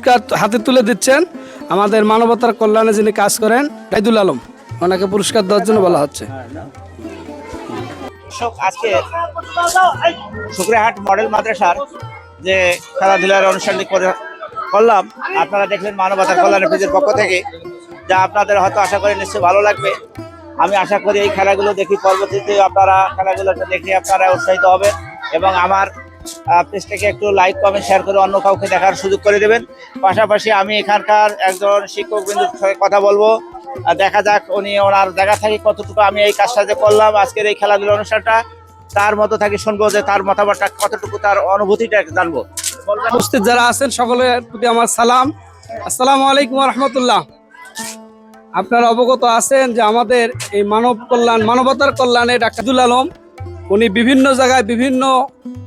পুরস্কার হাতে তুলে দিচ্ছেন আমাদের মানবতার কল্যাণে যিনি কাজ করেন রাইদুল আলম, ওনাকে পুরস্কার দেওয়ার জন্য বলা হচ্ছে। আজকে শুকরিয়াহাট মডেল মাদ্রাসার যে খেলাধুলার অনুষ্ঠানটি করলাম, আপনারা দেখলেন মানবতার কল্যাণ পেজের পক্ষ থেকে, যা আপনাদের হয়তো আশা করি নিশ্চয়ই ভালো লাগবে। আমি আশা করি এই খেলাগুলো দেখি পরবর্তীতে আপনারা খেলাগুলোটা দেখে আপনারা উৎসাহিত হবেন এবং আমার পেজটাকে একটু লাইক কমেন্ট শেয়ার করে অন্য কাউকে দেখার সুযোগ করে দেবেন। পাশাপাশি আমি এখানকার একজন শিক্ষক বিন্দুর সঙ্গে কথা বলবো, দেখা যাক উনি ওনার জায়গা থেকে কতটুকু আমি এই কাজটা যে করলাম আজকের এই খেলাধুলা অনুষ্ঠানটা তার মতো থেকে শুনবো, যে তার মতামতটা কতটুকু, তার অনুভূতিটা জানবো। উপস্থিত যারা আছেন সকলের প্রতি আমার সালাম, আসসালামু আলাইকুম রহমতুল্লাহ। আপনারা অবগত আছেন যে আমাদের এই মানবতার কল্যাণে ডাক্তার রাইদুল আলম উনি বিভিন্ন জায়গায় বিভিন্ন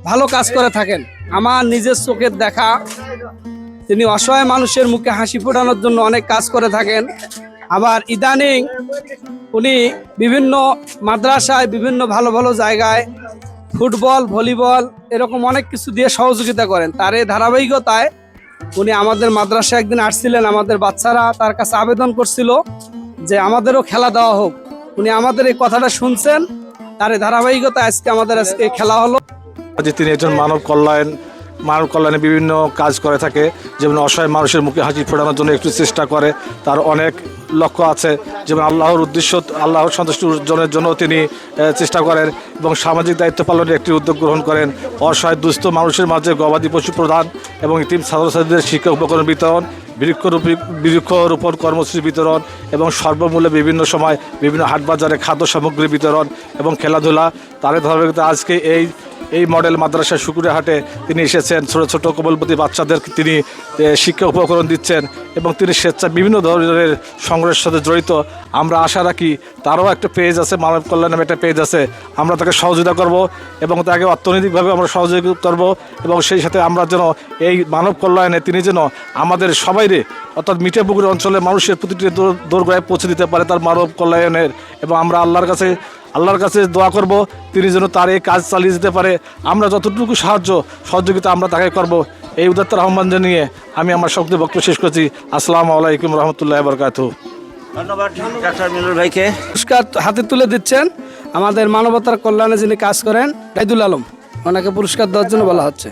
ভালো কাজ করে থাকেন। আমার নিজের চোখের দেখা, তিনি অসহায় মানুষের মুখে হাসি ফোটানোর জন্য অনেক কাজ করে থাকেন। আবার ইদানিং উনি বিভিন্ন মাদ্রাসায় বিভিন্ন ভালো ভালো জায়গায় ফুটবল, ভলিবল এরকম অনেক কিছু দিয়ে সহযোগিতা করেন। তার এই ধারাবাহিকতায় উনি আমাদের মাদ্রাসায় একদিন আসছিলেন, আমাদের বাচ্চারা তার কাছে আবেদন করছিল যে আমাদেরও খেলা দেওয়া হোক। উনি আমাদের এই কথাটা শুনছেন, তার এই ধারাবাহিকতায় আজকে খেলা হলো। তিনি একজন মানব কল্যাণে বিভিন্ন কাজ করে থাকে, যেমন অসহায় মানুষের মুখে হাসি ফোটানোর জন্য একটু চেষ্টা করে। তার অনেক লক্ষ্য আছে, যেমন আল্লাহর উদ্দেশ্য, আল্লাহর সন্তুষ্টি অর্জনের জন্য তিনি চেষ্টা করেন এবং সামাজিক দায়িত্ব পালনের একটি উদ্যোগ গ্রহণ করেন। অসহায় দুস্থ মানুষের মাঝে গবাদি পশু প্রদান এবং ইতিম ছাত্রছাত্রীদের শিক্ষা উপকরণ বিতরণ, বৃক্ষরোপণ কর্মসূচি বিতরণ এবং সর্বমূল্যে বিভিন্ন সময় বিভিন্ন হাটবাজারে খাদ্য সামগ্রী বিতরণ এবং খেলাধুলা। তার ধারাবাহিকতা আজকে এই মডেল মাদ্রাসা শুকরিয়াহাটে তিনি এসেছেন। ছোট ছোট কোমলবতী বাচ্চাদের তিনি শিক্ষা উপকরণ দিচ্ছেন এবং তিনি স্বেচ্ছা বিভিন্ন ধরনের সংগ্রহের সাথে জড়িত। আমরা আশা রাখি তারও একটা পেজ আছে, মানব কল্যাণ নামে একটা পেজ আছে, আমরা তাকে সহযোগিতা করব এবং তাকে অর্থনৈতিকভাবে আমরা সহযোগিতা করব এবং সেই সাথে আমরা যেন এই মানব কল্যাণে তিনি যেন আমাদের সবাইরে অর্থাৎ মিঠাপুকুর অঞ্চলের মানুষের প্রতিটি দোরগোড়ায় পৌঁছে দিতে পারে তার মানব কল্যাণের। এবং আমরা আল্লাহর কাছে দোয়া করব তিনি যেন তার এই কাজ চালিয়ে যেতে পারে। আমরা যতটুকু সহযোগিতা আমরা তাকে করব, এই উদাত্ত আহ্বান জানিয়ে আমি আমার শক্তি বক্তব্য শেষ করছি। আসসালামু আলাইকুম রহমতুল্লাহ বরকাতুহু। ধন্যবাদ ডাক্তার মিলুর ভাইকে। পুরস্কার হাতে তুলে দিচ্ছেন আমাদের মানবতার কল্যাণে যিনি কাজ করেন রাইদুল আলম, ওনাকে পুরস্কার দেওয়ার জন্য বলা হচ্ছে।